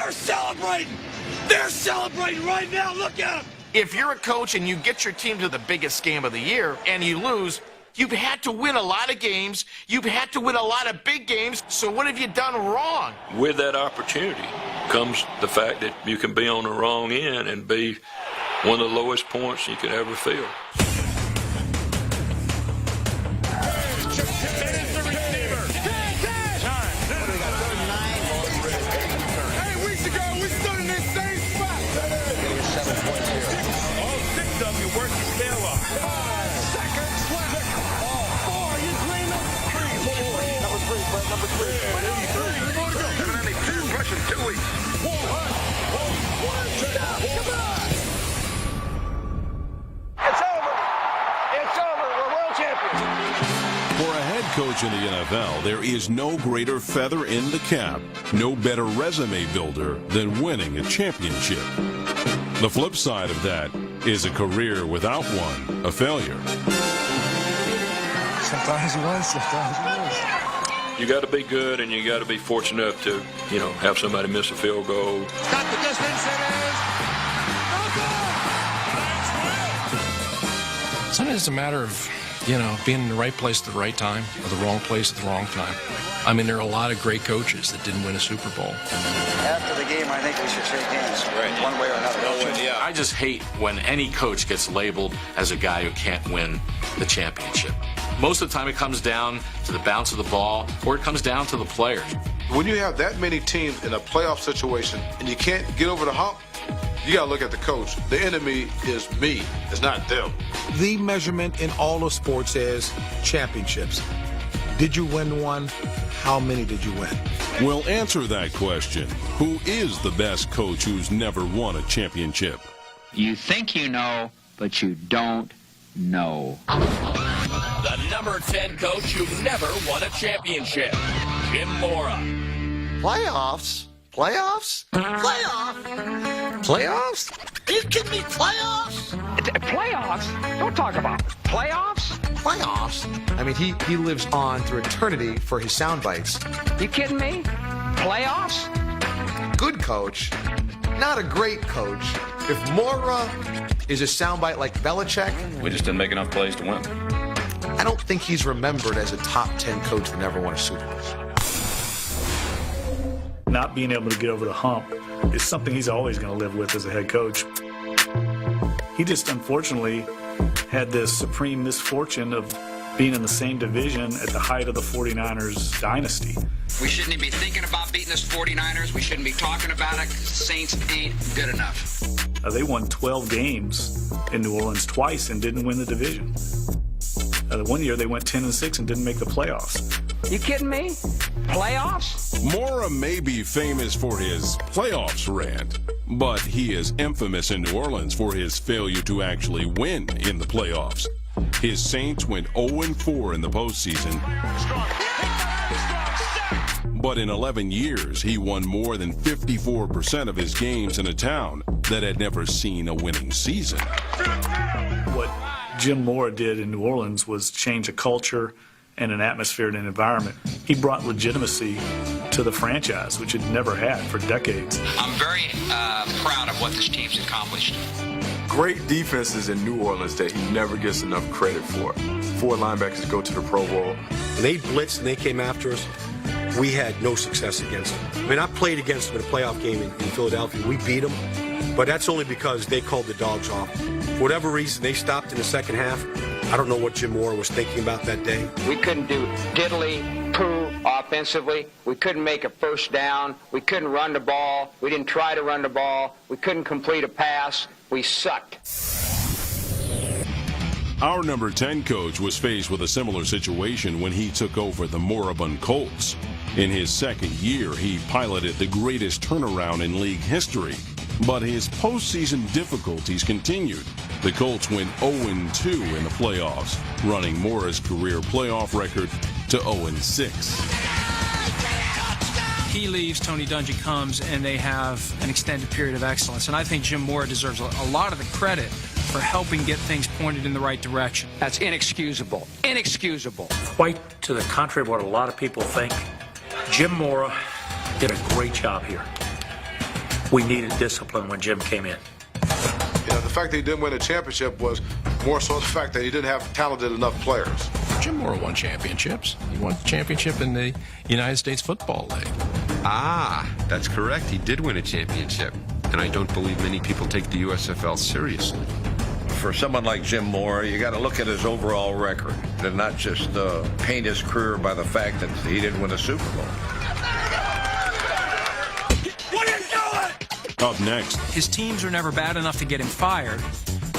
They're celebrating! They're celebrating right now! Look at them! If you're a coach and you get your team to the biggest game of the year and you lose, you've had to win a lot of games. You've had to win a lot of big games. So what have you done wrong? With that opportunity comes the fact that you can be on the wrong end and be one of the lowest points you could ever feel. Number 3. Evidently 2 Russian 2 weeks. It's over. It's over. We're world champions. For a head coach in the NFL, there is no greater feather in the cap, no better resume builder than winning a championship. The flip side of that is a career without one, a failure. Sometimes he wins, sometimes he loses. You got to be good, and you got to be fortunate enough to, have somebody miss a field goal. Got the distance, it is! Sometimes it's a matter of, being in the right place at the right time or the wrong place at the wrong time. I mean, there are a lot of great coaches that didn't win a Super Bowl. After the game, I think we should shake hands, one way or another. I just hate when any coach gets labeled as a guy who can't win the championship. Most of the time it comes down to the bounce of the ball, or it comes down to the players. When you have that many teams in a playoff situation and you can't get over the hump, you got to look at the coach. The enemy is me. It's not them. The measurement in all of sports is championships. Did you win one? How many did you win? We'll answer that question. Who is the best coach who's never won a championship? You think you know, but you don't know. The number 10 coach who never won a championship, Jim Mora. Playoffs? Playoffs? Playoffs? Are you kidding me? Playoffs? Playoffs? Don't talk about playoffs. Playoffs? I mean, he lives on through eternity for his sound bites. You kidding me? Playoffs? Good coach, not a great coach. If Mora is a soundbite like Belichick, We just didn't make enough plays to win. I don't think he's remembered as a top 10 coach that never won a Super Bowl. Not being able to get over the hump is something he's always going to live with as a head coach. He just unfortunately had this supreme misfortune of being in the same division at the height of the 49ers dynasty. We shouldn't be thinking about beating this 49ers. We shouldn't be talking about it because the Saints ain't good enough. They won 12 games in New Orleans twice and didn't win the division. The one year they went 10-6 and didn't make the playoffs. You kidding me? Playoffs? Mora may be famous for his playoffs rant, but he is infamous in New Orleans for his failure to actually win in the playoffs. His Saints went 0-4 in the postseason, but in 11 years, he won more than 54% of his games in a town that had never seen a winning season. What Jim Mora did in New Orleans was change a culture and an atmosphere and an environment. He brought legitimacy to the franchise, which it never had for decades. I'm very proud of what this team's accomplished. Great defenses in New Orleans that he never gets enough credit for. 4 linebackers go to the Pro Bowl. When they blitzed and they came after us, we had no success against them. I mean, I played against them in a playoff game in Philadelphia. We beat them, but that's only because they called the dogs off. For whatever reason, they stopped in the second half. I don't know what Jim Mora was thinking about that day. We couldn't do diddly-poo offensively. We couldn't make a first down. We couldn't run the ball. We didn't try to run the ball. We couldn't complete a pass. We sucked. Our number 10 coach was faced with a similar situation when he took over the moribund Colts. In his second year, he piloted the greatest turnaround in league history, but his postseason difficulties continued. The Colts went 0-2 in the playoffs, running Mora's career playoff record to 0-6. He leaves, Tony Dungy comes, and they have an extended period of excellence. And I think Jim Mora deserves a lot of the credit for helping get things pointed in the right direction. That's inexcusable. Inexcusable. Quite to the contrary of what a lot of people think, Jim Mora did a great job here. we needed discipline when Jim came in. You know, the fact that he didn't win a championship was more so the fact that he didn't have talented enough players. Jim Mora won championships. He won the championship in the United States Football League. Ah, that's correct. He did win a championship. And I don't believe many people take the USFL seriously. For someone like Jim Mora, you got to look at his overall record and not just paint his career by the fact that he didn't win a Super Bowl. What are you doing? Up next, His teams are never bad enough to get him fired,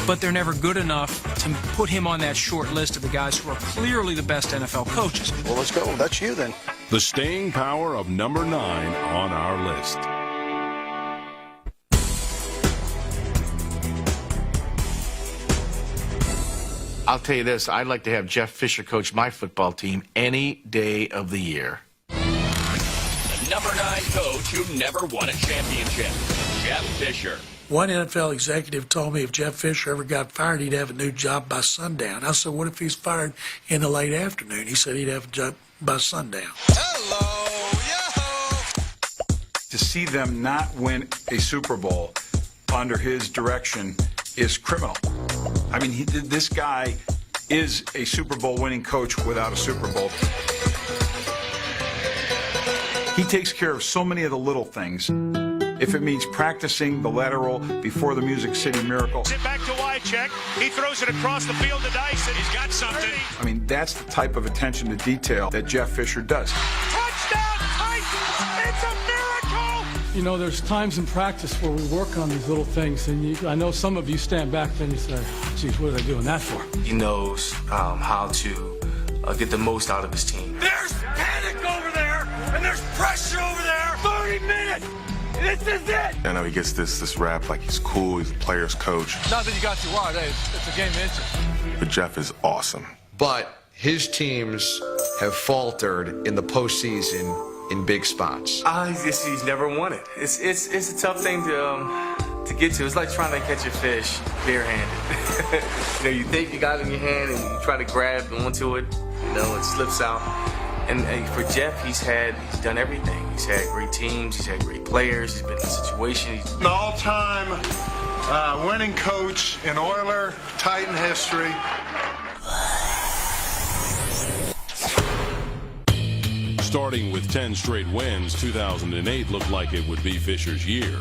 but they're never good enough to put him on that short list of the guys who are clearly the best NFL coaches. Well, let's go. That's you then. the staying power of number 9 on our list. I'll tell you this, I'd like to have Jeff Fisher coach my football team any day of the year. The number 9 coach who never won a championship, Jeff Fisher. One NFL executive told me if Jeff Fisher ever got fired, he'd have a new job by sundown. I said, what if he's fired in the late afternoon? He said he'd have a job by sundown. To see them not win a Super Bowl under his direction is criminal. I mean, this guy is a Super Bowl winning coach without a Super Bowl. He takes care of so many of the little things. If it means practicing the lateral before the Music City Miracle. Sit back to Wycheck. He throws it across the field to Dyson. He's got something. I mean, that's the type of attention to detail that Jeff Fisher does. Touchdown, Titans! It's a miracle! You know, there's times in practice where we work on these little things, and I know some of you stand back and you say, geez, what are they doing that for? He knows how to get the most out of his team. There's panic over there, and there's pressure over there. 30 minutes. This is it! I know he gets this rap like he's cool, he's a player's coach. Not that you got too wild, hey, it's a game of inches. But Jeff is awesome. But his teams have faltered in the postseason in big spots. He's never won it. It's a tough thing to get to. It's like trying to catch a fish barehanded. You know, you think you got it in your hand and you try to grab onto it, you know, it slips out. And for Jeff, he's done everything. He's had great teams, he's had great players, he's been in a situation. The all-time winning coach in Oiler Titan history. Starting with 10 straight wins, 2008 looked like it would be Fisher's year.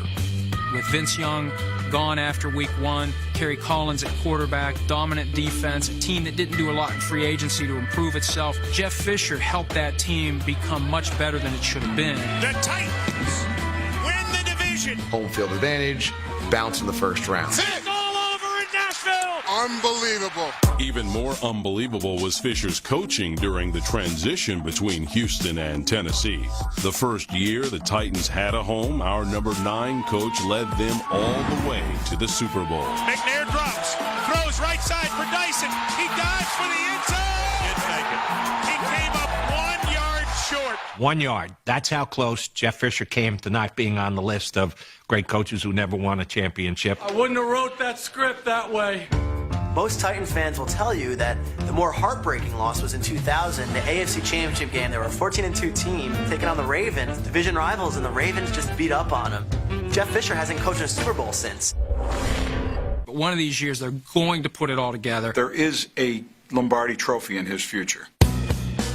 With Vince Young gone after week 1, Kerry Collins at quarterback, dominant defense, a team that didn't do a lot in free agency to improve itself. Jeff Fisher helped that team become much better than it should have been. The Titans win the division. Home field advantage, bounce in the first round. It's all over in Nashville. Unbelievable. Even more unbelievable was Fisher's coaching during the transition between Houston and Tennessee. The first year the Titans had a home, our number 9 coach led them all the way to the Super Bowl. McNair drops, throws right side for Dyson. He dives for the end zone. Didn't make it. He came up 1 yard short. 1 yard. That's how close Jeff Fisher came to not being on the list of great coaches who never won a championship. I wouldn't have wrote that script that way. Most Titans fans will tell you that the more heartbreaking loss was in 2000, the AFC Championship game. They were a 14-2 team taking on the Ravens, division rivals, and the Ravens just beat up on them. Jeff Fisher hasn't coached in a Super Bowl since. But one of these years, they're going to put it all together. There is a Lombardi trophy in his future.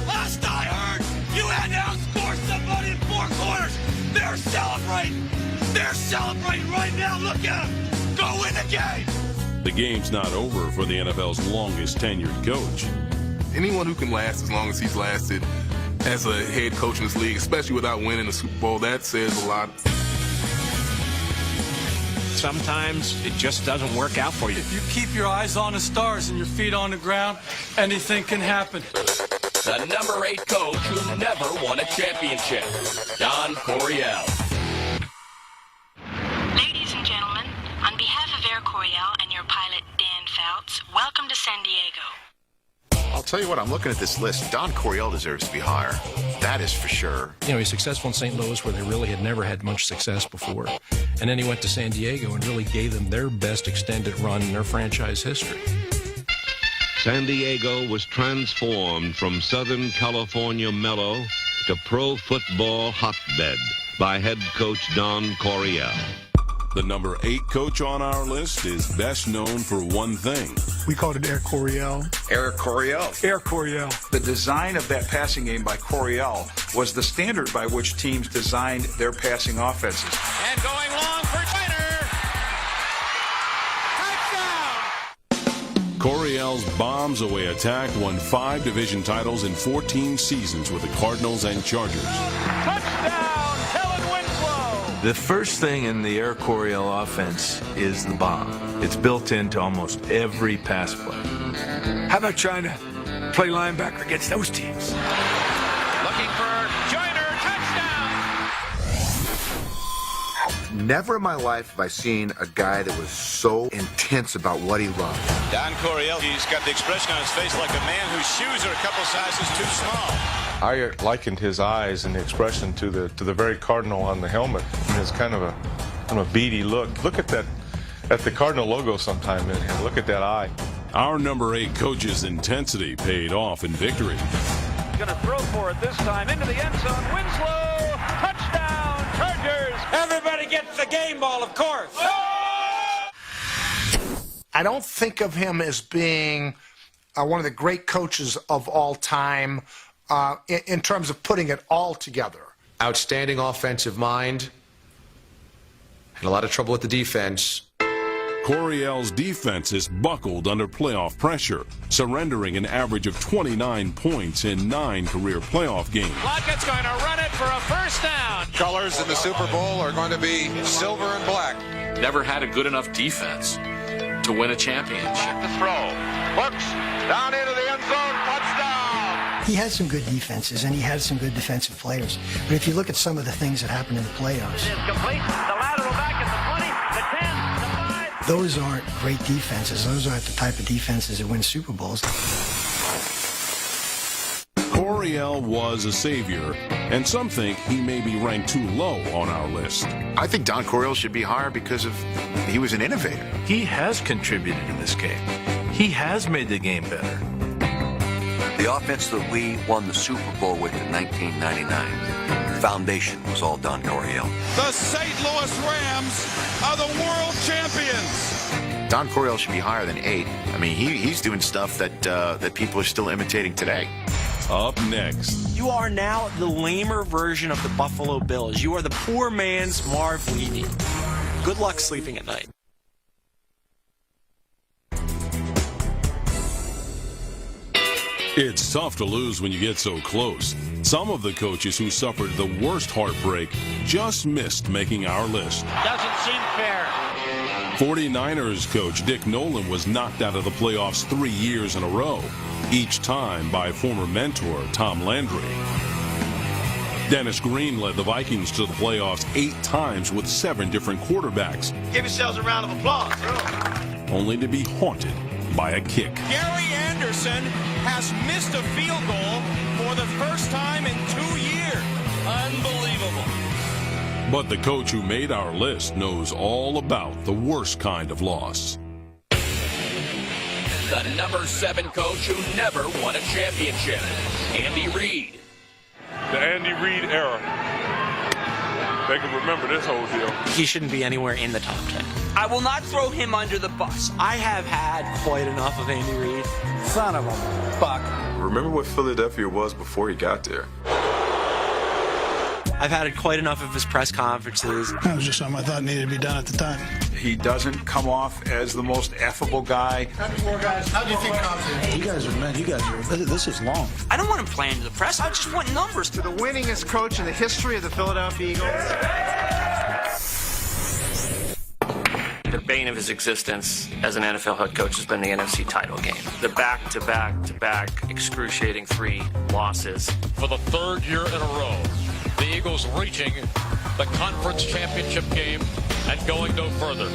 Last I heard, you had to outscore somebody in 4 quarters. They're celebrating. They're celebrating right now. Look at them. Go win the game. The game's not over for the NFL's longest tenured coach. Anyone who can last as long as he's lasted as a head coach in this league, especially without winning the Super Bowl, that says a lot. Sometimes it just doesn't work out for you. If you keep your eyes on the stars and your feet on the ground, anything can happen. The number 8 coach who never won a championship, Don Coryell. Ladies and gentlemen, on behalf of Air Coryell and your pilot, Dan Fouts, welcome to San Diego. I'll tell you what, I'm looking at this list. Don Coryell deserves to be higher. That is for sure. You know, he's successful in St. Louis where they really had never had much success before. And then he went to San Diego and really gave them their best extended run in their franchise history. San Diego was transformed from Southern California mellow to pro football hotbed by head coach Don Coryell. The number 8 coach on our list is best known for one thing. We called it Eric Coryell. Eric Coryell. Eric Coryell. The design of that passing game by Coryell was the standard by which teams designed their passing offenses. And going long for Joyner. Touchdown! Coryell's bombs-away attack won 5 division titles in 14 seasons with the Cardinals and Chargers. Touchdown, Kellen Winslow! The first thing in the Eric Coryell offense is the bomb. It's built into almost every pass play. How about trying to play linebacker against those teams? Looking for Joyner, touchdown! Never in my life have I seen a guy that was so intense about what he loved. Don Coryell, he's got the expression on his face like a man whose shoes are a couple sizes too small. I likened his eyes and the expression to the very cardinal on the helmet. And it's kind of a beady look. Look at that, at the Cardinal logo sometime, and look at that eye. Our number 8 coach's intensity paid off in victory. Going to throw for it this time into the end zone. Winslow, touchdown, Chargers! Everybody gets the game ball, of course. I don't think of him as being one of the great coaches of all time in terms of putting it all together. Outstanding offensive mind. Had a lot of trouble with the defense. Coryell's defenses buckled under playoff pressure, surrendering an average of 29 points in 9 career playoff games. Lockett's going to run it for a first down. Colors in the Super Bowl are going to be silver and black. Never had a good enough defense to win a championship. The throw. Works. Down into the end zone. Touchdown. He had some good defenses, and he had some good defensive players. But if you look at some of the things that happened in the playoffs, Complete. The lateral back at the 20, the 10, the 5. those aren't great defenses. Those aren't the type of defenses that win Super Bowls. Coryell was a savior, and some think he may be ranked too low on our list. I think Don Coryell should be higher because he was an innovator. He has contributed in this game. He has made the game better. The offense that we won the Super Bowl with in 1999, the foundation was all Don Coryell. The St. Louis Rams are the world champions. Don Coryell should be higher than 8. I mean, he's doing stuff that people are still imitating today. Up next. You are now the lamer version of the Buffalo Bills. You are the poor man's Marv Levy. Good luck sleeping at night. It's tough to lose when you get so close. Some of the coaches who suffered the worst heartbreak just missed making our list. Doesn't seem fair. 49ers coach Dick Nolan was knocked out of the playoffs 3 years in a row, each time by former mentor Tom Landry. Dennis Green led the Vikings to the playoffs 8 times with 7 different quarterbacks. Give yourselves a round of applause. Only to be haunted by a kick. Gary Anderson has missed a field goal for the first time in 2 years. Unbelievable. But the coach who made our list knows all about the worst kind of loss. The number 7 coach who never won a championship, Andy Reid. The Andy Reid era. They can remember this whole deal. He shouldn't be anywhere in the top 10. I will not throw him under the bus. I have had quite enough of Andy Reid. Son of a buck. Remember what Philadelphia was before he got there. I've had quite enough of his press conferences. That was just something I thought needed to be done at the time. He doesn't come off as the most affable guy. How do you think confident? You guys are men. This is long. I don't want him playing to the press. I just want numbers. The winningest coach in the history of the Philadelphia Eagles. The bane of his existence as an NFL head coach has been the NFC title game. The back-to-back excruciating 3 losses. For the 3rd year in a row, the Eagles reaching the conference championship game and going no further.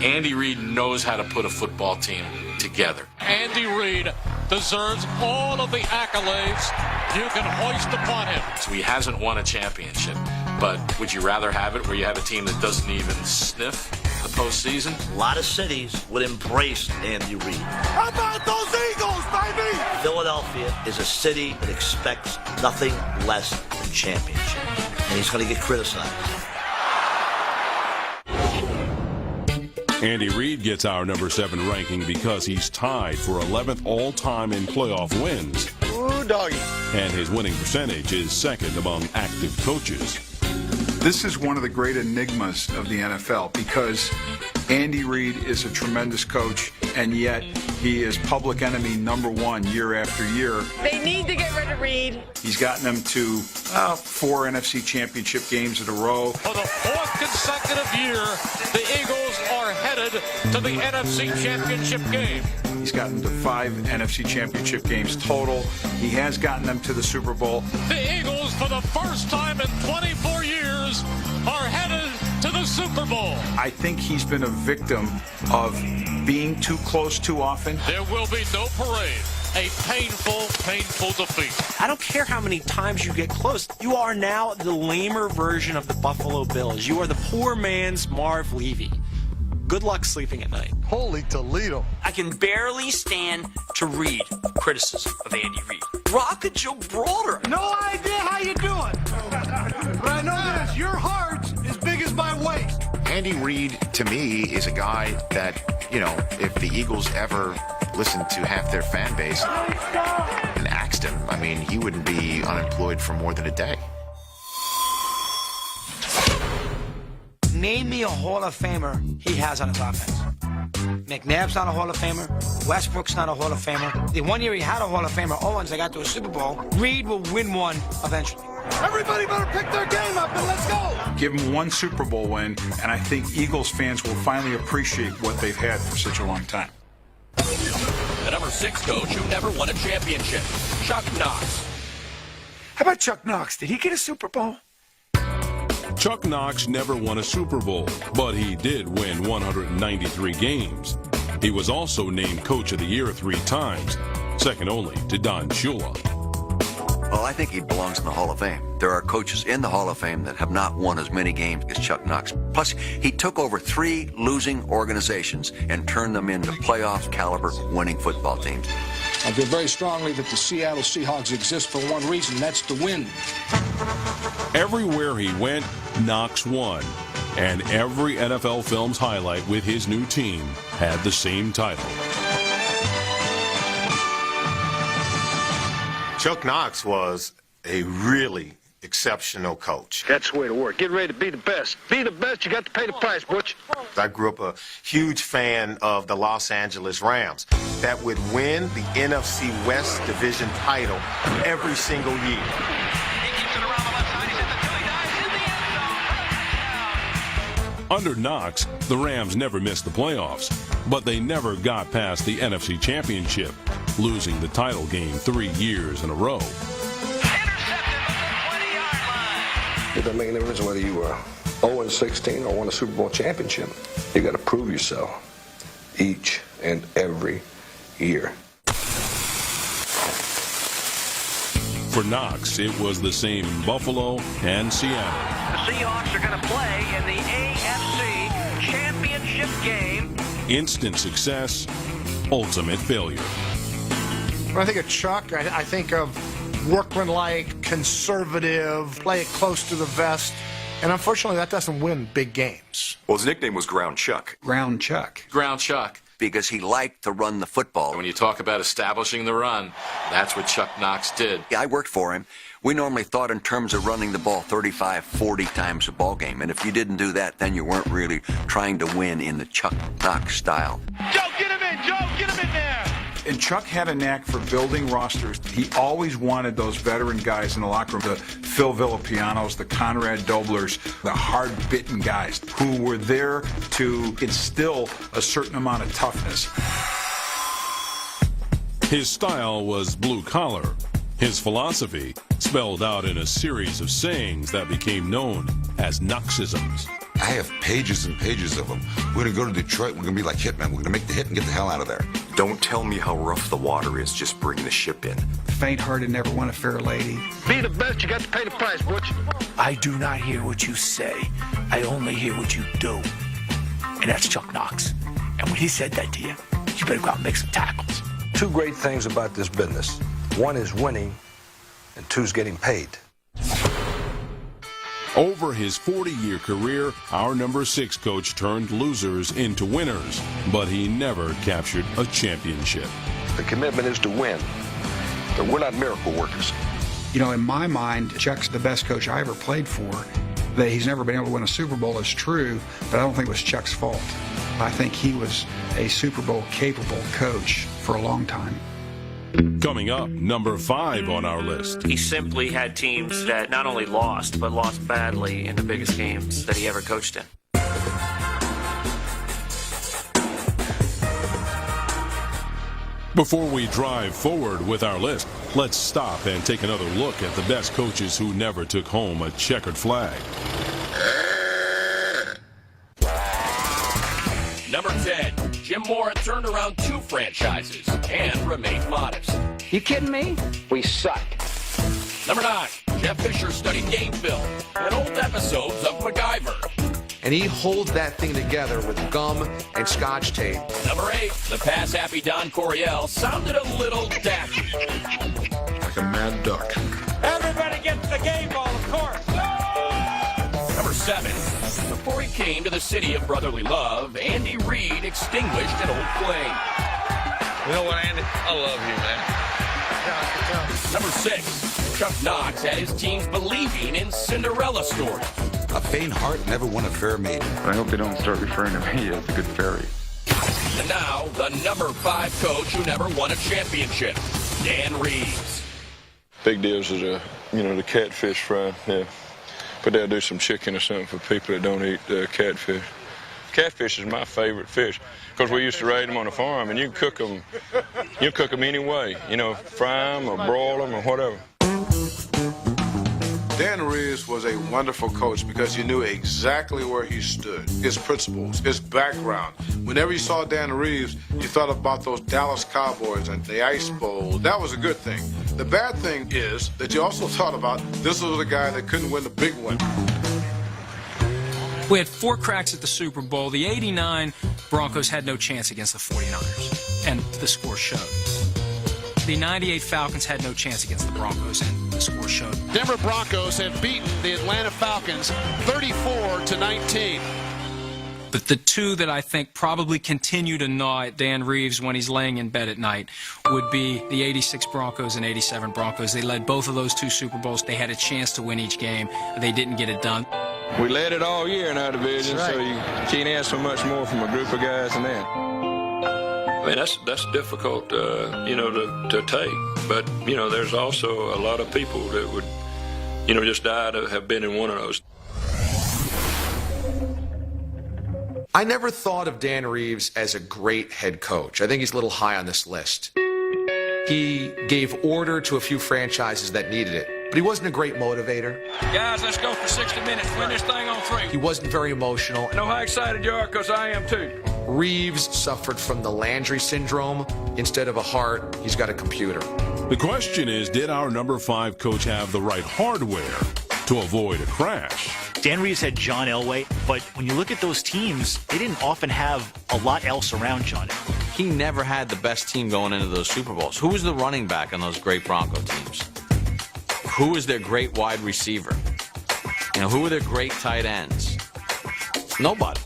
Andy Reid knows how to put a football team together. Andy Reid deserves all of the accolades you can hoist upon him. So he hasn't won a championship, but would you rather have it where you have a team that doesn't even sniff the postseason? A lot of cities would embrace Andy Reid. How about those Eagles, baby? Philadelphia is a city that expects nothing less than championship. And he's going to get criticized. Andy Reid gets our number 7 ranking because he's tied for 11th all-time in playoff wins. Ooh, doggy. And his winning percentage is second among active coaches. This is one of the great enigmas of the NFL because Andy Reid is a tremendous coach, and yet he is public enemy number 1 year after year. They need to get rid of Reid. He's gotten them to 4 NFC championship games in a row. For the 4th consecutive year, the Eagles are headed to the NFC Championship game. He's gotten to 5 NFC championship games total. He has gotten them to the Super Bowl. The Eagles, for the first time in 24 years, are headed to the Super Bowl. I think he's been a victim of being too close too often. There will be no parade. A painful, painful defeat. I don't care how many times you get close. You are now the lamer version of the Buffalo Bills. You are the poor man's Marv Levy. Good luck sleeping at night. Holy Toledo. I can barely stand to read criticism of Andy Reid. Rocket Gibraltar. No idea how you do it. But I know this, your heart's as big as my waist. Andy Reid, to me, is a guy that, you know, if the Eagles ever listened to half their fan base and axed him, I mean, he wouldn't be unemployed for more than a day. Name me a Hall of Famer he has on his offense. McNabb's not a Hall of Famer. Westbrook's not a Hall of Famer. The one year he had a Hall of Famer, Owens, they got to a Super Bowl. Reid will win one eventually. Everybody better pick their game up and let's go. Give him 1 Super Bowl win, and I think Eagles fans will finally appreciate what they've had for such a long time. The number 6 coach who never won a championship, Chuck Knox. How about Chuck Knox? Did he get a Super Bowl? Chuck Knox never won a Super Bowl, but he did win 193 games. He was also named Coach of the Year 3 times, second only to Don Shula. Well, I think he belongs in the Hall of Fame. There are coaches in the Hall of Fame that have not won as many games as Chuck Knox. Plus, he took over 3 losing organizations and turned them into playoff caliber winning football teams. I feel very strongly that the Seattle Seahawks exist for one reason, that's to win. Everywhere he went, Knox won. And every NFL Films highlight with his new team had the same title. Chuck Knox was a really exceptional coach. That's the way to work. Get ready to be the best. Be the best, you got to pay the price, Butch. I grew up a huge fan of the Los Angeles Rams that would win the NFC West division title every single year. Under Knox, the Rams never missed the playoffs, but they never got past the NFC Championship, losing the title game 3 years in a row. It doesn't make any difference whether you were 0-16 or won a Super Bowl championship. You got to prove yourself each and every year. For Knox, it was the same in Buffalo and Seattle. The Seahawks are going to play in the AFC Championship game. Instant success, ultimate failure. When I think of Chuck, I think of workmanlike, conservative, play it close to the vest. And unfortunately, that doesn't win big games. Well, his nickname was Ground Chuck. Ground Chuck. Ground Chuck. Because he liked to run the football. When you talk about establishing the run, that's what Chuck Knox did. Yeah, I worked for him. We normally thought in terms of running the ball 35, 40 times a ball game. And if you didn't do that, then you weren't really trying to win in the Chuck Knox style. Joe, get him in! Joe, get him in there! And Chuck had a knack for building rosters. He always wanted those veteran guys in the locker room, the Phil Villapianos, the Conrad Doblers, the hard-bitten guys who were there to instill a certain amount of toughness. His style was blue-collar. His philosophy spelled out in a series of sayings that became known as Knoxisms. I have pages and pages of them. We're going to go to Detroit. We're going to be like hitmen. We're going to make the hit and get the hell out of there. Don't tell me how rough the water is. Just bring the ship in. Faint-hearted never won a fair lady. Be the best. You got to pay the price, Butch. I do not hear what you say. I only hear what you do. And that's Chuck Knox. And when he said that to you, you better go out and make some tackles. 2 great things about this business. 1 is winning, and 2 is getting paid. Over his 40-year career, our number 6 coach turned losers into winners, but he never captured a championship. The commitment is to win, but we're not miracle workers. You know, in my mind, Chuck's the best coach I ever played for. That he's never been able to win a Super Bowl is true, but I don't think it was Chuck's fault. I think he was a Super Bowl capable coach for a long time. Coming up, number 5 on our list. He simply had teams that not only lost, but lost badly in the biggest games that he ever coached in. Before we drive forward with our list, let's stop and take another look at the best coaches who never took home a checkered flag. Number 10, Jim Mora turned around 2 franchises and remained modest. You kidding me? We suck. Number 9, Jeff Fisher studied game film and old episodes of MacGyver. And he holds that thing together with gum and scotch tape. Number 8, the pass-happy Don Coryell sounded a little daffy. Like a mad duck. Everybody gets the game ball, of course. Number 7, before he came to the city of brotherly love, Andy Reid extinguished an old flame. You know what, Andy? I love you, man. Number 6, Chuck Knox had his teams believing in Cinderella stories. A faint heart never won a fair maiden. I hope they don't start referring to me as a good fairy. And now, the number 5 coach who never won a championship, Dan Reeves. Big deals is the catfish fry. Yeah, but they'll do some chicken or something for people that don't eat catfish. Catfish is my favorite fish because we used to raise them on the farm, and you can cook them. You cook them any way. You know, fry them or broil them or whatever. Dan Reeves was a wonderful coach because you knew exactly where he stood, his principles, his background. Whenever you saw Dan Reeves, you thought about those Dallas Cowboys and the Ice Bowl. That was a good thing. The bad thing is that you also thought about this was a guy that couldn't win the big one. We had 4 cracks at the Super Bowl. The '89 Broncos had no chance against the 49ers, and the score showed. The '98 Falcons had no chance against the Broncos, and the score showed. Denver Broncos have beaten the Atlanta Falcons 34-19. But the 2 that I think probably continue to gnaw at Dan Reeves when he's laying in bed at night would be the '86 Broncos and '87 Broncos. They led both of those 2 Super Bowls. They had a chance to win each game. They didn't get it done. We led it all year in our division, so you can't ask for much more from a group of guys than that. I mean, that's difficult, to take. But, there's also a lot of people that would, just die to have been in one of those. I never thought of Dan Reeves as a great head coach. I think he's a little high on this list. He gave order to a few franchises that needed it, but he wasn't a great motivator. Guys, let's go for 60 minutes. Win this thing on 3. He wasn't very emotional. I know how excited you are, because I am too. Reeves suffered from the Landry syndrome. Instead of a heart, he's got a computer. The question is, did our number 5 coach have the right hardware to avoid a crash? Dan Reeves had John Elway, but when you look at those teams, they didn't often have a lot else around John Elway. He never had the best team going into those Super Bowls. Who was the running back on those great Bronco teams? Who was their great wide receiver? Who were their great tight ends? Nobody.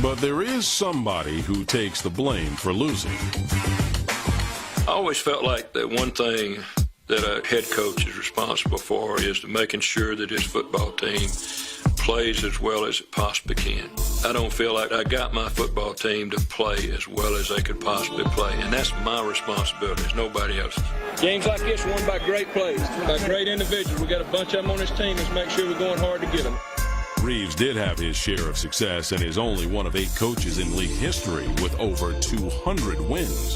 But there is somebody who takes the blame for losing. I always felt like that one thing that a head coach is responsible for is making sure that his football team plays as well as it possibly can. I don't feel like I got my football team to play as well as they could possibly play, and that's my responsibility. It's nobody else's. Games like this won by great plays, by great individuals. We got a bunch of them on this team. Let's make sure we're going hard to get them. Reeves did have his share of success and is only one of 8 coaches in league history with over 200 wins.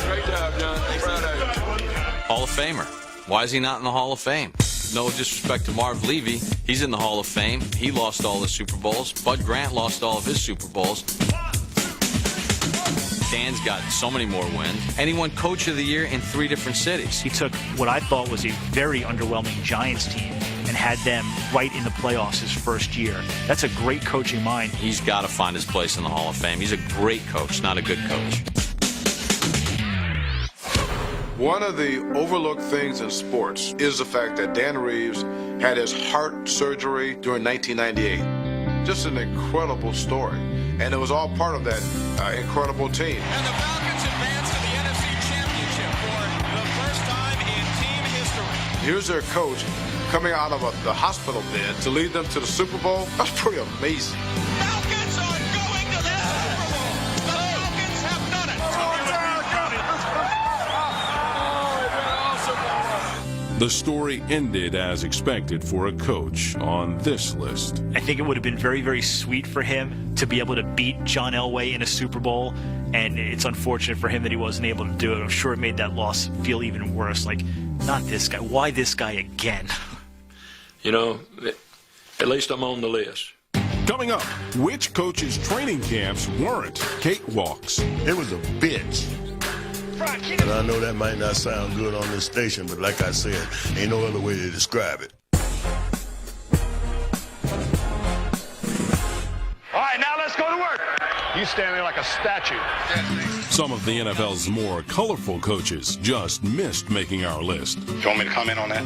Great job, John. Proud of you. Hall of Famer. Why is he not in the Hall of Fame? No disrespect to Marv Levy. He's in the Hall of Fame. He lost all the Super Bowls. Bud Grant lost all of his Super Bowls. Dan's got so many more wins. And he won Coach of the Year in 3 different cities. He took what I thought was a very underwhelming Giants team and had them right in the playoffs his first year. That's a great coaching mind. He's got to find his place in the Hall of Fame. He's a great coach, not a good coach. One of the overlooked things in sports is the fact that Dan Reeves had his heart surgery during 1998. Just an incredible story. And it was all part of that incredible team. And the Falcons advance to the NFC Championship for the first time in team history. Here's their coach coming out of the hospital bed to lead them to the Super Bowl. That's pretty amazing. Falcons are going to the Super Bowl. The Falcons have done it. The story ended as expected for a coach on this list. I think it would have been very, very sweet for him to be able to beat John Elway in a Super Bowl, and it's unfortunate for him that he wasn't able to do it. I'm sure it made that loss feel even worse. Like, not this guy. Why this guy again? You know, at least I'm on the list. Coming up, which coaches' training camps weren't cakewalks? It was a bitch. And I know that might not sound good on this station, but like I said, ain't no other way to describe it. All right, now let's go to work. You stand there like a statue. Some of the NFL's more colorful coaches just missed making our list. You want me to comment on that?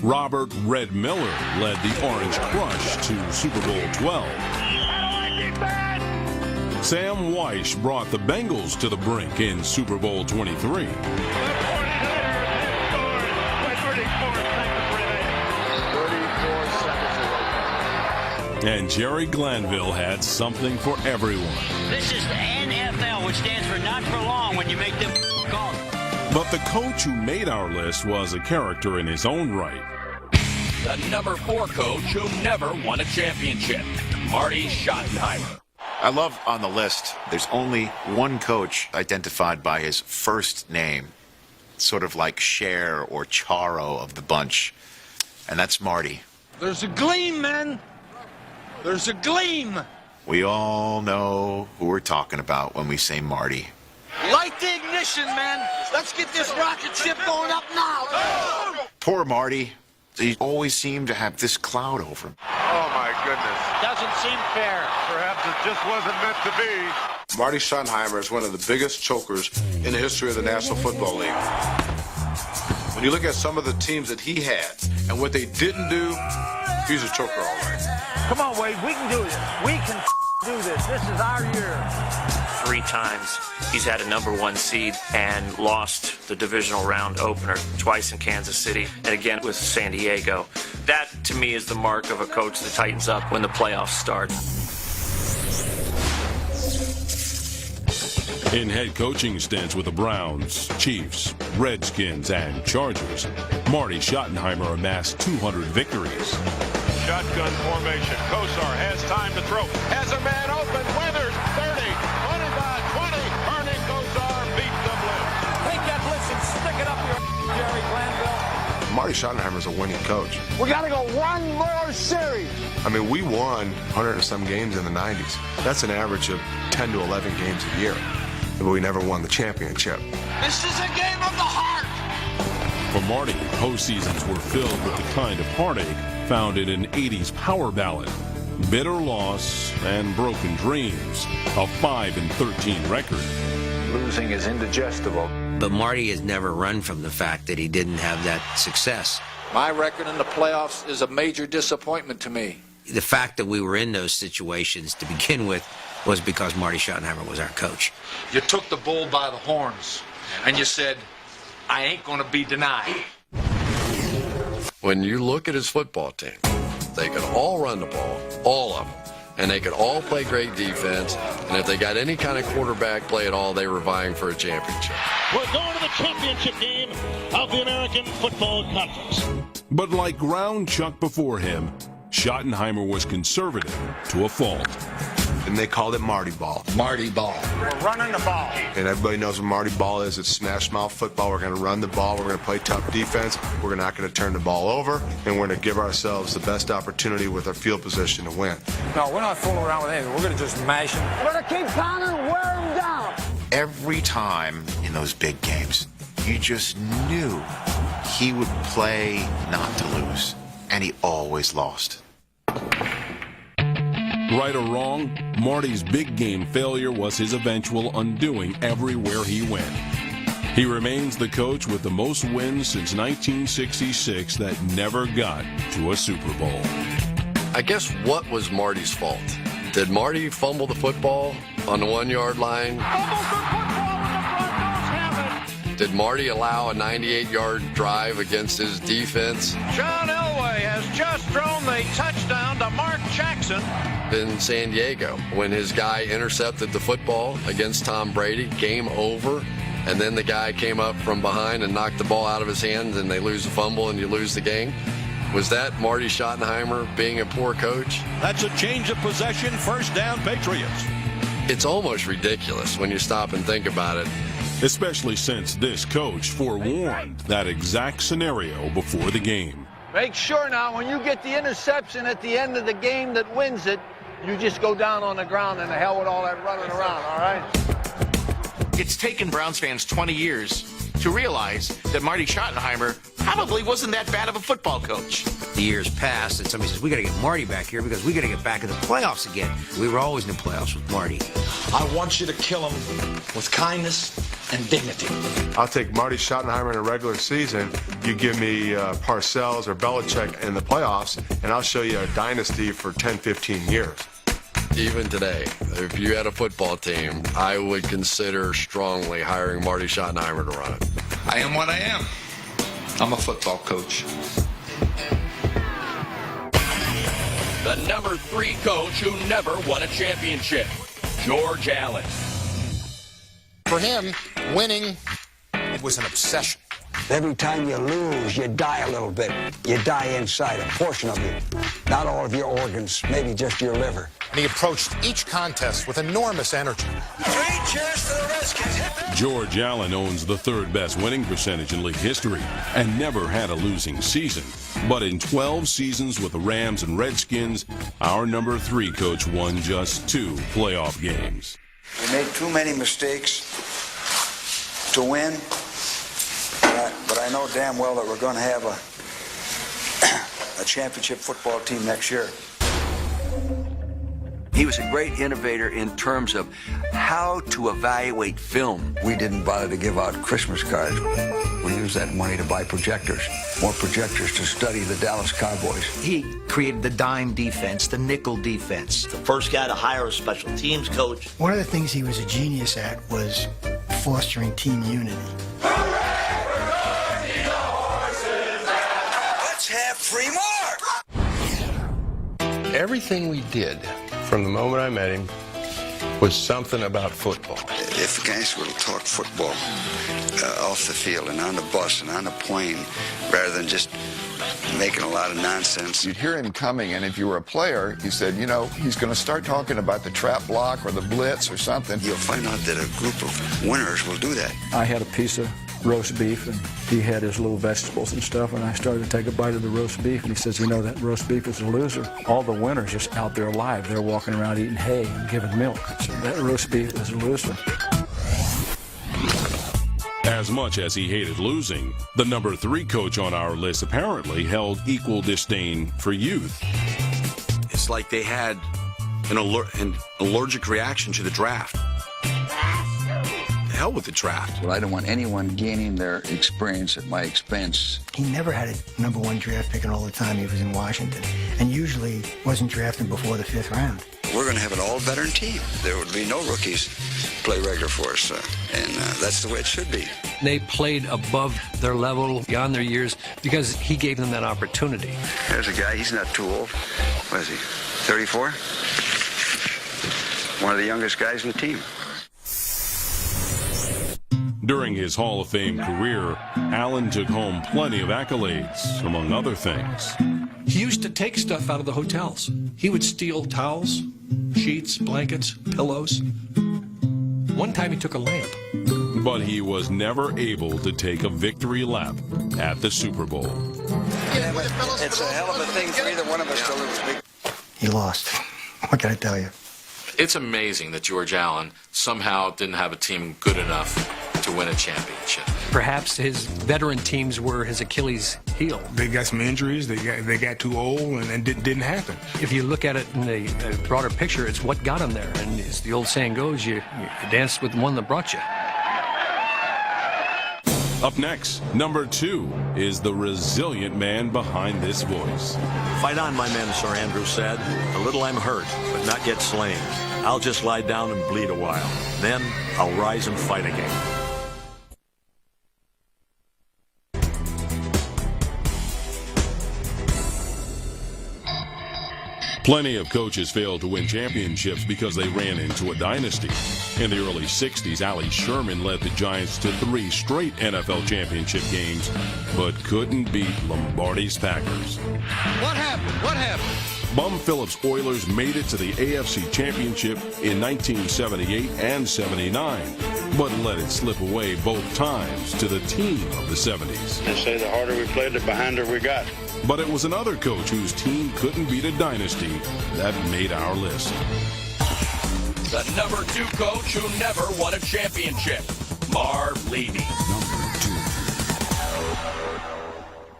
Robert Red Miller led the Orange Crush to Super Bowl 12. Sam Weish brought the Bengals to the brink in Super Bowl 23. And Jerry Glanville had something for everyone. This is the NFL, which stands for not for long when you make them call. But the coach who made our list was a character in his own right. The number 4 coach who never won a championship, Marty Schottenheimer. I love on the list, there's only one coach identified by his first name, sort of like Cher or Charo of the bunch, and that's Marty. There's a gleam, man. There's a gleam. We all know who we're talking about when we say Marty. Light the ignition, man. Let's get this rocket ship going up now. Poor Marty. He always seemed to have this cloud over him. Oh, my goodness. Doesn't seem fair. Perhaps it just wasn't meant to be. Marty Schottenheimer is one of the biggest chokers in the history of the National Football League. When you look at some of the teams that he had and what they didn't do, he's a choker, all right. Come on, Wade. We can do this. We can do this. This is our year. 3 times he's had a number 1 seed and lost the divisional round opener, twice in Kansas City and again with San Diego. That, to me, is the mark of a coach that tightens up when the playoffs start. In head coaching stints with the Browns, Chiefs, Redskins, and Chargers, Marty Schottenheimer amassed 200 victories. Shotgun formation. Kosar has time to throw. Has a man open. Withers, 30, 25, 20. Ernie Kosar beats the blitz. Take that blitz and stick it up your Jerry Glanville. Marty Schottenheimer's a winning coach. We got to go one more series. I mean, we won 100 and some games in the 90s. That's an average of 10 to 11 games a year. But we never won the championship. This is a game of the heart. For Marty, postseasons were filled with the kind of heartache found in an 80s power ballad. Bitter loss and broken dreams. A 5-13 record. Losing is indigestible. But Marty has never run from the fact that he didn't have that success. My record in the playoffs is a major disappointment to me. The fact that we were in those situations to begin with was because Marty Schottenheimer was our coach. You took the bull by the horns, and you said, I ain't going to be denied. When you look at his football team, they could all run the ball, all of them, and they could all play great defense, and if they got any kind of quarterback play at all, they were vying for a championship. We're going to the championship game of the American Football Conference. But like Ground Chuck before him, Schottenheimer was conservative to a fault. And they called it Marty Ball. Marty Ball. We're running the ball. And everybody knows what Marty Ball is. It's smash mouth football. We're going to run the ball. We're going to play tough defense. We're not going to turn the ball over. And we're going to give ourselves the best opportunity with our field position to win. No, we're not fooling around with anything. We're going to just mash them. We're going to keep pounding and wear them down. Every time in those big games, you just knew he would play not to lose. And he always lost. Right or wrong, Marty's big game failure was his eventual undoing everywhere he went. He remains the coach with the most wins since 1966 that never got to a Super Bowl. I guess what was Marty's fault? Did Marty fumble the football on the 1-yard line? Did Marty allow a 98-yard drive against his defense? John Elway has just thrown the touchdown to Mark Jackson. In San Diego, when his guy intercepted the football against Tom Brady, game over, and then the guy came up from behind and knocked the ball out of his hands and they lose the fumble and you lose the game? Was that Marty Schottenheimer being a poor coach? That's a change of possession, first down Patriots. It's almost ridiculous when you stop and think about it. Especially since this coach forewarned that exact scenario before the game. Make sure now when you get the interception at the end of the game that wins it, you just go down on the ground and the hell with all that running around, all right? It's taken Browns fans 20 years to realize that Marty Schottenheimer probably wasn't that bad of a football coach. The years passed, and somebody says, we got to get Marty back here because we got to get back in the playoffs again. We were always in the playoffs with Marty. I want you to kill him with kindness and dignity. I'll take Marty Schottenheimer in a regular season. You give me Parcells or Belichick in the playoffs, and I'll show you a dynasty for 10, 15 years. Even today, if you had a football team, I would consider strongly hiring Marty Schottenheimer to run it. I am what I am. I'm a football coach. The number 3 coach who never won a championship, George Allen. For him, winning was an obsession. Every time you lose, you die a little bit. You die inside, a portion of you. Not all of your organs, maybe just your liver. And he approached each contest with enormous energy. 3 cheers for the Redskins. George Allen owns the 3rd best winning percentage in league history and never had a losing season. But in 12 seasons with the Rams and Redskins, our number 3 coach won just 2 playoff games. We made too many mistakes to win, but I know damn well that we're going to have a championship football team next year. He was a great innovator in terms of how to evaluate film. We didn't bother to give out Christmas cards. We used that money to buy projectors, more projectors to study the Dallas Cowboys. He created the dime defense, the nickel defense. The first guy to hire a special teams coach. One of the things he was a genius at was fostering team unity. Let's have 3 more! Everything we did from the moment I met him was something about football. If guys will talk football off the field and on the bus and on the plane, rather than just making a lot of nonsense. You'd hear him coming, and if you were a player, he said, you know, he's going to start talking about the trap block or the blitz or something. You'll find out that a group of winners will do that. I had a piece of roast beef, and he had his little vegetables and stuff, and I started to take a bite of the roast beef, and he says, you know, that roast beef is a loser. All the winners are out there alive. They're walking around eating hay and giving milk. So that roast beef is a loser. As much as he hated losing, the number 3 coach on our list apparently held equal disdain for youth. It's like they had an allergic reaction to the draft. Hell with the draft. Well, I don't want anyone gaining their experience at my expense. He never had a number 1 draft pick all the time he was in Washington, and usually wasn't drafted before the 5th round. We're going to have an all-veteran team. There would be no rookies play regular for us, and that's the way it should be. They played above their level, beyond their years, because he gave them that opportunity. There's a guy, he's not too old. What is he, 34? One of the youngest guys in the team. During his Hall of Fame career, Allen took home plenty of accolades, among other things. He used to take stuff out of the hotels. He would steal towels, sheets, blankets, pillows. One time he took a lamp. But he was never able to take a victory lap at the Super Bowl. It's a hell of a thing for either one of us to lose. He lost. What can I tell you? It's amazing that George Allen somehow didn't have a team good enough to win a championship. Perhaps his veteran teams were his Achilles heel. They got some injuries. They got too old, and it didn't happen. If you look at it in the broader picture, it's what got him there. And as the old saying goes, you danced with the one that brought you. Up next, number 2 is the resilient man behind this voice. Fight on, my men, Sir Andrew said. A little I'm hurt, but not yet slain. I'll just lie down and bleed a while. Then I'll rise and fight again. Plenty of coaches failed to win championships because they ran into a dynasty. In the early 60s, Allie Sherman led the Giants to 3 straight NFL championship games, but couldn't beat Lombardi's Packers. What happened? What happened? Bum Phillips' Oilers made it to the AFC Championship in 1978 and 79, but let it slip away both times to the team of the 70s. They say the harder we played, the behinder we got. But it was another coach whose team couldn't beat a dynasty that made our list. The number 2 coach who never won a championship, Marv Levy.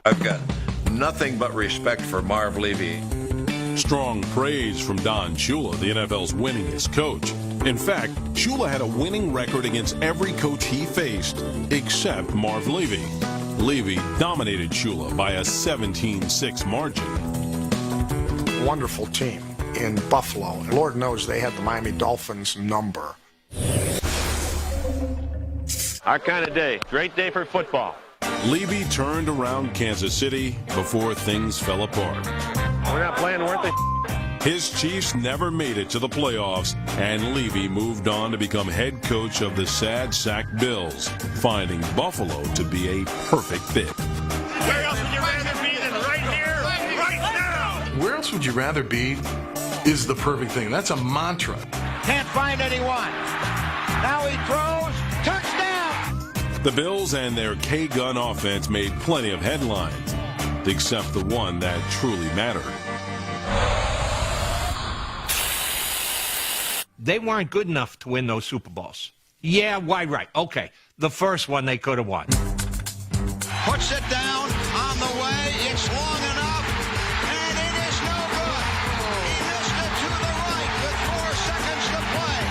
I've got nothing but respect for Marv Levy. Strong praise from Don Shula, the NFL's winningest coach. In fact, Shula had a winning record against every coach he faced, except Marv Levy. Levy dominated Shula by a 17-6 margin. Wonderful team in Buffalo. And Lord knows they had the Miami Dolphins number. Our kind of day. Great day for football. Levy turned around Kansas City before things fell apart. We're not playing worth it. His Chiefs never made it to the playoffs, and Levy moved on to become head coach of the sad sack Bills, finding Buffalo to be a perfect fit. Where else would you rather be than right here, right now? Where else would you rather be is the perfect thing. That's a mantra. Can't find anyone. Now he throws. Touchdown! The Bills and their K-gun offense made plenty of headlines, except the one that truly mattered. They weren't good enough to win those Super Bowls. Yeah, why, right. Okay, the first one they could have won. Puts it down on the way. It's long enough, and it is no good. He missed it to the right with 4 seconds to play.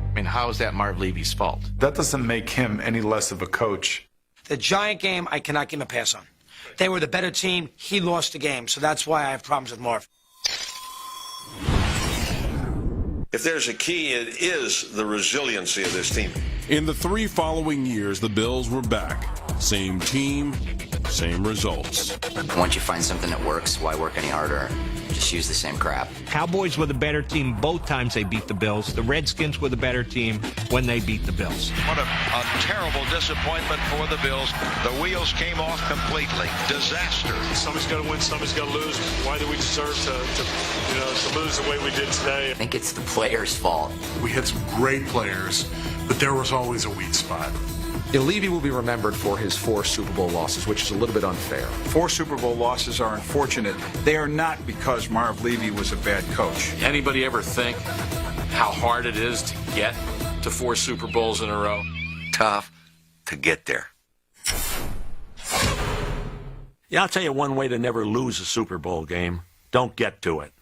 I mean, how is that Marv Levy's fault? That doesn't make him any less of a coach. The Giant game, I cannot give him a pass on. They were the better team. He lost the game, so that's why I have problems with Marv. If there's a key, it is the resiliency of this team. In the 3 following years, the Bills were back. Same team, same results. Once you find something that works, why work any harder? Just use the same crap. Cowboys were the better team both times they beat the Bills. The Redskins were the better team when they beat the Bills. What a terrible disappointment for the Bills. The wheels came off completely. Disaster. Somebody's got to win, somebody's got to lose. Why do we deserve to lose the way we did today? I think it's the players' fault. We had some great players, but there was always a weak spot. Levy will be remembered for his 4 Super Bowl losses, which is a little bit unfair. 4 Super Bowl losses are unfortunate. They are not because Marv Levy was a bad coach. Anybody ever think how hard it is to get to 4 Super Bowls in a row? Tough to get there. Yeah, I'll tell you one way to never lose a Super Bowl game. Don't get to it.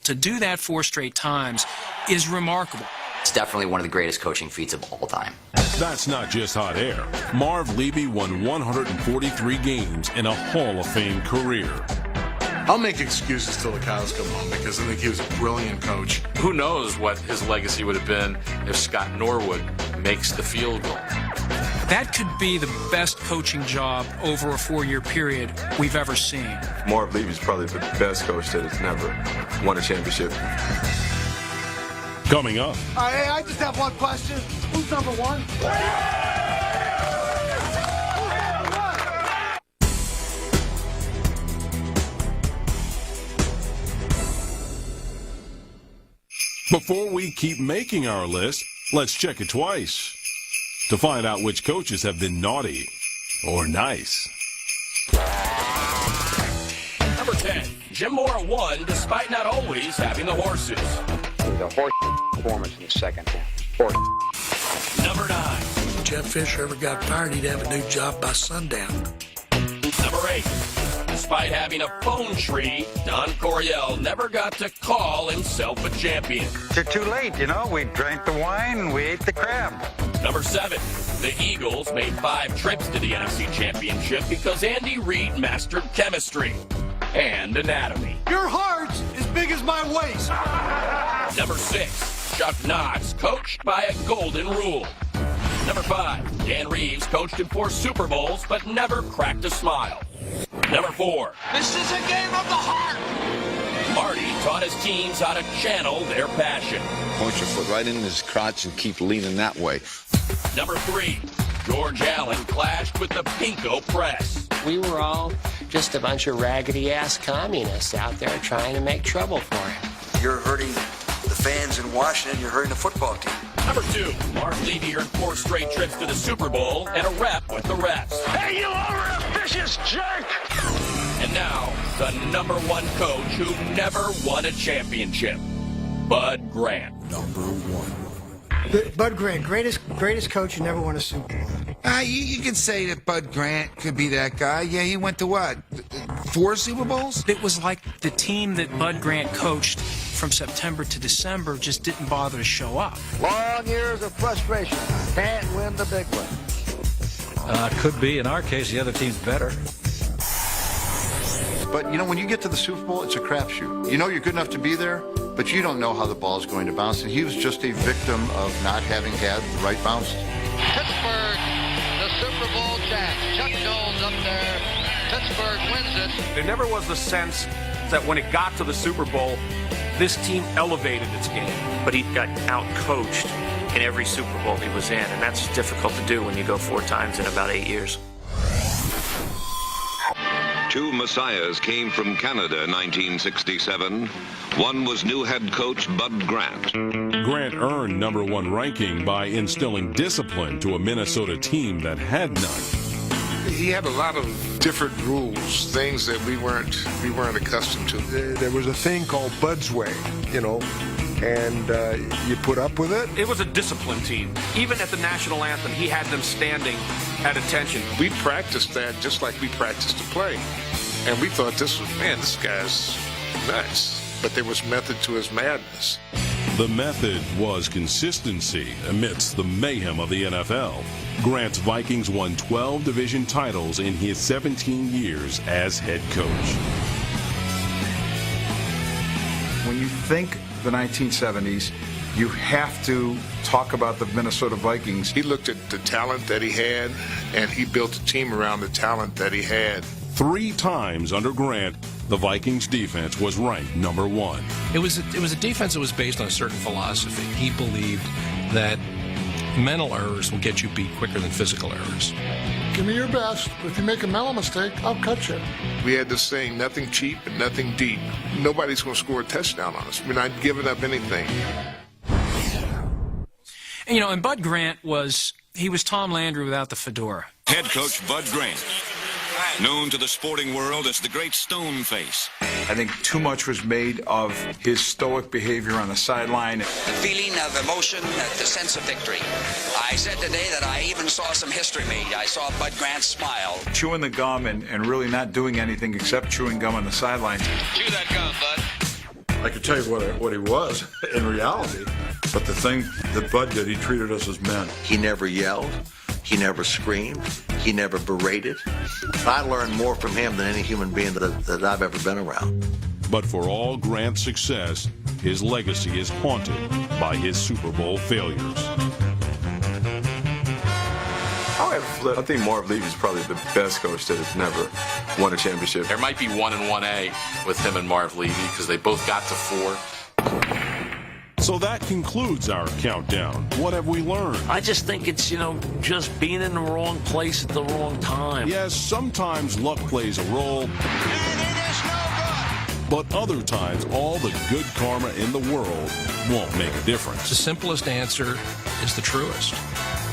To do that 4 straight times is remarkable. It's definitely one of the greatest coaching feats of all time. That's not just hot air. Marv Levy won 143 games in a Hall of Fame career. I'll make excuses till the cows come home because I think he was a brilliant coach. Who knows what his legacy would have been if Scott Norwood makes the field goal. That could be the best coaching job over a 4-year period we've ever seen. Marv Levy's probably the best coach that has never won a championship. Coming up. Hey, I just have one question. Who's number 1? Before we keep making our list, let's check it twice to find out which coaches have been naughty or nice. Number 10, Jim Mora won despite not always having the horses. The horse performance in the second half. Number 9. If Jeff Fisher ever got fired, he'd have a new job by sundown. Number 8. Despite having a phone tree, Don Coryell never got to call himself a champion. They're too late, you know. We drank the wine and we ate the crab. Number 7, the Eagles made 5 trips to the NFC Championship because Andy Reid mastered chemistry and anatomy. Your heart's as big as my waist. Number 6, Chuck Knox coached by a golden rule. Number 5, Dan Reeves coached in 4 Super Bowls but never cracked a smile. Number 4, This is a game of the heart. Marty taught his teams how to channel their passion. Point your foot right in his crotch and keep leaning that way. Number 3, George Allen clashed with the Pinko press. We were all just a bunch of raggedy-ass communists out there trying to make trouble for him. You're hurting the fans in Washington. You're hurting the football team. Number 2, Marv Levy earned 4 straight trips to the Super Bowl and a rep with the refs. Hey, you over-ambitious jerk! And now, the number 1 coach who never won a championship, Bud Grant. Number 1. Bud Grant, greatest coach who never won a Super Bowl. You can say that Bud Grant could be that guy. Yeah, he went to what? 4 Super Bowls? It was like the team that Bud Grant coached from September to December just didn't bother to show up. Long years of frustration. Can't win the big one. Could be. In our case, the other team's better. But, when you get to the Super Bowl, it's a crapshoot. You know you're good enough to be there, but you don't know how the ball's going to bounce. And he was just a victim of not having had the right bounce. Pittsburgh, the Super Bowl champs. Chuck Jones up there. Pittsburgh wins it. There never was a sense that when it got to the Super Bowl, this team elevated its game. But he got out-coached in every Super Bowl he was in, and that's difficult to do when you go 4 times in about 8 years. 2 messiahs came from Canada in 1967. One was new head coach Bud Grant. Grant earned number 1 ranking by instilling discipline to a Minnesota team that had none. He had a lot of different rules, things that we weren't accustomed to. There was a thing called Bud's Way, and you put up with it. It was a disciplined team. Even at the national anthem, he had them standing at attention. We practiced that just like we practiced to play. And we thought this guy's nuts. But there was method to his madness. The method was consistency amidst the mayhem of the NFL. Grant's Vikings won 12 division titles in his 17 years as head coach. When you think the 1970s, you have to talk about the Minnesota Vikings. He looked at the talent that he had, and he built a team around the talent that he had. 3 times under Grant, the Vikings defense was ranked number 1. It was a defense that was based on a certain philosophy. He believed that mental errors will get you beat quicker than physical errors. Give me your best. If you make a mental mistake, I'll cut you. We had this saying, nothing cheap and nothing deep. Nobody's going to score a touchdown on us. We're not giving up anything. And Bud Grant was Tom Landry without the fedora. Head coach Bud Grant, known to the sporting world as the Great Stone Face. I think too much was made of his stoic behavior on the sideline. The feeling of emotion, the sense of victory. I said today that I even saw some history made. I saw Bud Grant smile. Chewing the gum and really not doing anything except chewing gum on the sidelines. Chew that gum, Bud. I could tell you what he was in reality, but the thing that Bud did, he treated us as men. He never yelled. He never screamed. He never berated. I learned more from him than any human being that I've ever been around. But for all Grant's success, his legacy is haunted by his Super Bowl failures. I think Marv Levy's probably the best coach that has never won a championship. There might be 1 and 1A with him and Marv Levy because they both got to 4. So that concludes our countdown. What have we learned? I just think it's, just being in the wrong place at the wrong time. Yes, sometimes luck plays a role. And it is no good. But other times, all the good karma in the world won't make a difference. The simplest answer is the truest,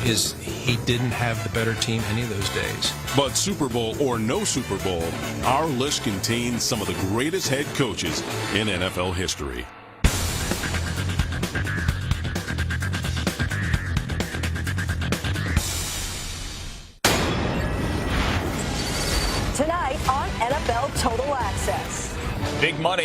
is he didn't have the better team any of those days. But Super Bowl or no Super Bowl, our list contains some of the greatest head coaches in NFL history. Tonight on NFL Total Access. Big money.